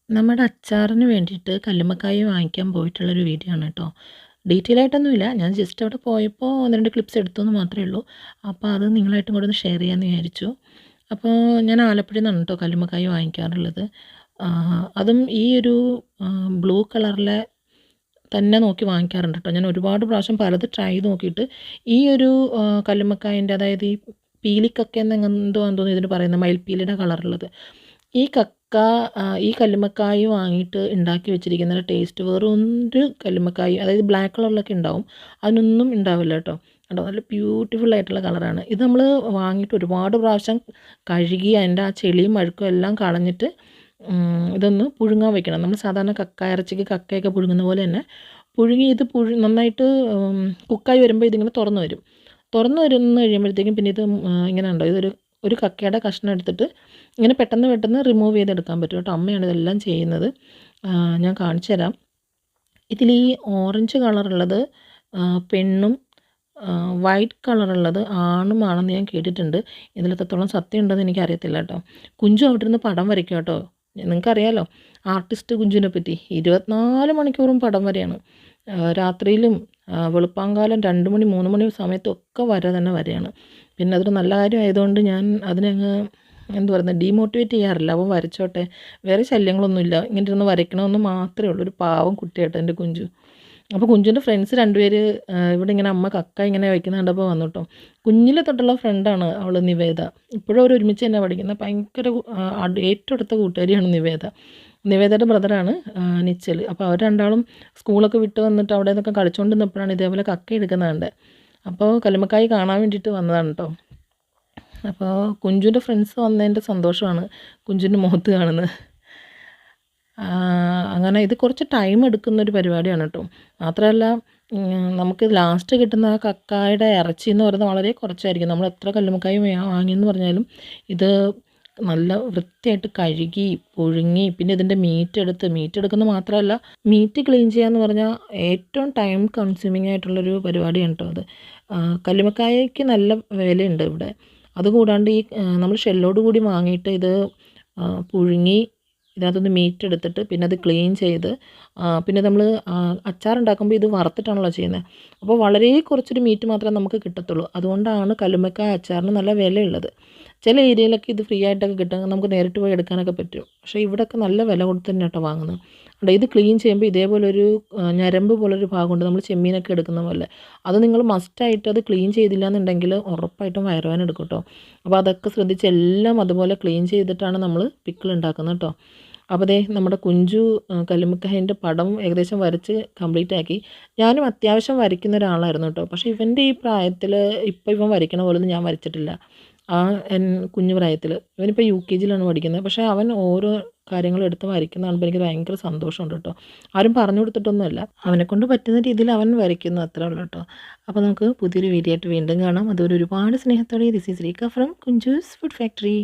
നമ്മുടെ അച്ചാറിന് വേണ്ടിയിട്ട് കല്ലുമ്മക്കായ വാങ്ങിക്കാൻ പോയിട്ടുള്ളൊരു വീഡിയോ ആണ് കേട്ടോ. ഡീറ്റെയിൽ ആയിട്ടൊന്നുമില്ല. ഞാൻ ജസ്റ്റ് അവിടെ പോയപ്പോൾ 1, 2 ക്ലിപ്സ് എടുത്തു എന്ന് മാത്രമേ ഉള്ളൂ. അപ്പോൾ അത് നിങ്ങളായിട്ടും കൂടെ ഒന്ന് ഷെയർ ചെയ്യാമെന്ന് വിചാരിച്ചു. അപ്പോൾ ഞാൻ ആലപ്പുഴയിൽ നിന്നാണ് കേട്ടോ കല്ലുമ്മക്കായ വാങ്ങിക്കാറുള്ളത്. അതും ഈ ഒരു ബ്ലൂ കളറിലെ തന്നെ നോക്കി വാങ്ങിക്കാറുണ്ട് കേട്ടോ. ഞാൻ ഒരുപാട് പ്രാവശ്യം പലത് ട്രൈ ചെയ്ത് നോക്കിയിട്ട് ഈ ഒരു കല്ലുമ്മക്കായൻ്റെ, അതായത് ഈ പീലിക്കക്ക എന്നെന്തോ ആണെന്ന് തോന്നുന്നു ഇതിന് പറയുന്നത്, മയിൽപ്പീലിയുടെ കളറുള്ളത്. ഈ കക്ക ഈ കല്ലുമ്മക്കായ വാങ്ങിയിട്ട് ഉണ്ടാക്കി വെച്ചിരിക്കുന്ന ടേസ്റ്റ് വെറും ഒരു കല്ലുമ്മക്കായ, അതായത് ബ്ലാക്ക് കളറിലൊക്കെ ഉണ്ടാവും, അതിനൊന്നും ഉണ്ടാവില്ല കേട്ടോ. കേട്ടോ, നല്ല ബ്യൂട്ടിഫുൾ ആയിട്ടുള്ള കളറാണ് ഇത്. നമ്മൾ വാങ്ങിയിട്ട് ഒരുപാട് പ്രാവശ്യം കഴുകി അതിൻ്റെ ആ ചെളിയും അഴുക്കും എല്ലാം കളഞ്ഞിട്ട് ഇതൊന്ന് പുഴുങ്ങാൻ വെക്കണം. നമ്മൾ സാധാരണ കക്ക ഇറച്ചിക്ക് കക്കയൊക്കെ പുഴുങ്ങുന്ന പോലെ തന്നെ പുഴുങ്ങി ഇത് നന്നായിട്ട് കുക്കായി വരുമ്പോൾ ഇതിങ്ങനെ തുറന്ന് വരും. തുറന്ന് വരുന്ന കഴിയുമ്പോഴത്തേക്കും പിന്നെ ഇത് ഇങ്ങനെ ഉണ്ടോ, ഒരു കക്കയുടെ കഷ്ണം എടുത്തിട്ട് ഇങ്ങനെ പെട്ടെന്ന് പെട്ടെന്ന് റിമൂവ് ചെയ്തെടുക്കാൻ പറ്റും കേട്ടോ. അമ്മയാണ് ഇതെല്ലാം ചെയ്യുന്നത്. ഞാൻ കാണിച്ചു തരാം. ഇതിൽ ഈ ഓറഞ്ച് കളറുള്ളത് പെണ്ണും വൈറ്റ് കളറുള്ളത് ആണുമാണെന്ന് ഞാൻ കേട്ടിട്ടുണ്ട്. ഇതിലെത്രത്തോളം സത്യം ഉണ്ടെന്ന് എനിക്കറിയത്തില്ല കേട്ടോ. കുഞ്ചു അവിടെ ഇരുന്ന് പടം വരയ്ക്കും കേട്ടോ. നിങ്ങൾക്കറിയാലോ ആർട്ടിസ്റ്റ് കുഞ്ചുവിനെ പറ്റി. 24 മണിക്കൂറും പടം വരെയാണ്. രാത്രിയിലും വെളുപ്പാങ്കാലം 2 മണി 3 മണി സമയത്തൊക്കെ വര തന്നെ വരെയാണ്. പിന്നെ അതൊരു നല്ല കാര്യമായതുകൊണ്ട് ഞാൻ അതിനെ അങ്ങ് എന്ത് പറയുന്നത് ഡീമോട്ടിവേറ്റ് ചെയ്യാറില്ല. അപ്പോൾ വരച്ചോട്ടെ, വേറെ ശല്യങ്ങളൊന്നുമില്ല, ഇങ്ങനെ ഇരുന്ന് വരയ്ക്കണമെന്ന് മാത്രമേ ഉള്ളൂ. ഒരു പാവം കുട്ടിയാട്ടോ എൻ്റെ കുഞ്ചു. അപ്പോൾ കുഞ്ചുൻ്റെ ഫ്രണ്ട്സ് 2 പേര് ഇവിടെ ഇങ്ങനെ അമ്മ കക്ക ഇങ്ങനെ വയ്ക്കുന്ന കണ്ടപ്പോൾ വന്നു കേട്ടോ. കുഞ്ഞിലെ തൊട്ടുള്ള ഫ്രണ്ടാണ് അവൾ, നിവേദ. ഇപ്പോഴും അവർ ഒരുമിച്ച് തന്നെ പഠിക്കുന്നത്. ഭയങ്കര ഏറ്റവും അടുത്ത കൂട്ടുകാരിയാണ് നിവേദ. നിവേദയുടെ ബ്രദറാണ് നിച്ചൽ. അപ്പോൾ അവർ രണ്ടാളും സ്കൂളൊക്കെ വിട്ട് വന്നിട്ട് അവിടെ നിന്നൊക്കെ കളിച്ചുകൊണ്ടിരുന്നപ്പോഴാണ് ഇതേപോലെ കക്ക എടുക്കുന്നത് കണ്ടത്. അപ്പോൾ കല്ലുമ്മക്കായ് കാണാൻ വേണ്ടിയിട്ട് വന്നതാണ് കേട്ടോ. അപ്പോൾ കുഞ്ചുൻ്റെ ഫ്രണ്ട്സ് വന്നതിൻ്റെ സന്തോഷമാണ് കുഞ്ചുൻ്റെ മുഖത്ത് കാണുന്നത്. അങ്ങനെ ഇത് കുറച്ച് ടൈം എടുക്കുന്നൊരു പരിപാടിയാണ് കേട്ടോ. മാത്രമല്ല നമുക്ക് ലാസ്റ്റ് കിട്ടുന്ന ആ കക്കായുടെ ഇറച്ചി എന്ന് പറയുന്നത് വളരെ കുറച്ചായിരിക്കും. നമ്മൾ എത്ര കല്ലുമ്മക്കായ വാങ്ങിയെന്ന് പറഞ്ഞാലും ഇത് നല്ല വൃത്തിയായിട്ട് കഴുകി പുഴുങ്ങി പിന്നെ ഇതിൻ്റെ മീറ്റ് എടുക്കുന്നത് മാത്രമല്ല, മീറ്റ് ക്ലീൻ ചെയ്യാന്ന് പറഞ്ഞാൽ ഏറ്റവും ടൈം കൺസ്യൂമിങ് ആയിട്ടുള്ളൊരു പരിപാടിയാണ് കേട്ടോ അത്. കല്ലുമ്മക്കായയ്ക്ക് നല്ല വിലയുണ്ട് ഇവിടെ. അതുകൂടാണ്ട് ഈ നമ്മൾ ഷെല്ലോട് കൂടി വാങ്ങിയിട്ട് ഇത് പുഴുങ്ങി ഇതിനകത്തുനിന്ന് മീറ്റ് എടുത്തിട്ട് പിന്നെ അത് ക്ലീൻ ചെയ്ത് പിന്നെ നമ്മൾ അച്ചാറുണ്ടാക്കുമ്പോൾ ഇത് വറുത്തിട്ടാണല്ലോ ചെയ്യുന്നത്. അപ്പോൾ വളരെ കുറച്ചൊരു മീറ്റ് മാത്രമേ നമുക്ക് കിട്ടത്തുള്ളൂ. അതുകൊണ്ടാണ് കല്ലുമ്മക്കായ അച്ചാറിന് നല്ല വിലയുള്ളത്. ചില ഏരിയയിലൊക്കെ ഇത് ഫ്രീ ആയിട്ടൊക്കെ കിട്ടും, നമുക്ക് നേരിട്ട് പോയി എടുക്കാനൊക്കെ പറ്റും. പക്ഷേ ഇവിടെയൊക്കെ നല്ല വില കൊടുത്ത് തന്നെ കേട്ടോ വാങ്ങുന്നത്. അവിടെ ഇത് ക്ലീൻ ചെയ്യുമ്പോൾ ഇതേപോലൊരു ഞരമ്പ് പോലൊരു ഭാഗമുണ്ട്, നമ്മൾ ചെമ്മീനൊക്കെ എടുക്കുന്ന പോലെ. അത് നിങ്ങൾ മസ്റ്റായിട്ട് അത് ക്ലീൻ ചെയ്തില്ല എന്നുണ്ടെങ്കിൽ ഉറപ്പായിട്ടും വയറുവേദന എടുക്കും കേട്ടോ. അപ്പോൾ അതൊക്കെ ശ്രദ്ധിച്ച് എല്ലാം അതുപോലെ ക്ലീൻ ചെയ്തിട്ടാണ് നമ്മൾ പിക്കിൾ ഉണ്ടാക്കുന്നത് കേട്ടോ. അപ്പോൾ ദേ നമ്മുടെ കുഞ്ചു കല്ലുമ്മക്കായൻ്റെ പടം ഏകദേശം വരച്ച് കംപ്ലീറ്റ് ആക്കി. ഞാനും അത്യാവശ്യം വരയ്ക്കുന്ന ഒരാളായിരുന്നു കേട്ടോ. പക്ഷേ ഇവൻ്റെ ഈ പ്രായത്തിൽ ഇപ്പോൾ ഇവൻ വരയ്ക്കണ പോലൊന്നും ഞാൻ വരച്ചിട്ടില്ല. ആ കുഞ്ഞു പ്രായത്തിൽ ഇവനിപ്പോൾ UKGയിലാണ് പഠിക്കുന്നത്. പക്ഷേ അവൻ ഓരോ കാര്യങ്ങളും എടുത്ത് വരയ്ക്കുന്ന കാണുമ്പോൾ എനിക്ക് ഭയങ്കര സന്തോഷമുണ്ട് കേട്ടോ. ആരും പറഞ്ഞു കൊടുത്തിട്ടൊന്നുമല്ല, അവനെക്കൊണ്ട് പറ്റുന്ന രീതിയിൽ അവൻ വരയ്ക്കുന്നു, അത്രേ ഉള്ളൂ കേട്ടോ. അപ്പോൾ നമുക്ക് പുതിയൊരു വീഡിയോ ആയിട്ട് വീണ്ടും കാണാം. അതുപോലെ ഒരുപാട് സ്നേഹത്തോടെ this is Reeka from Kunjoos food factory.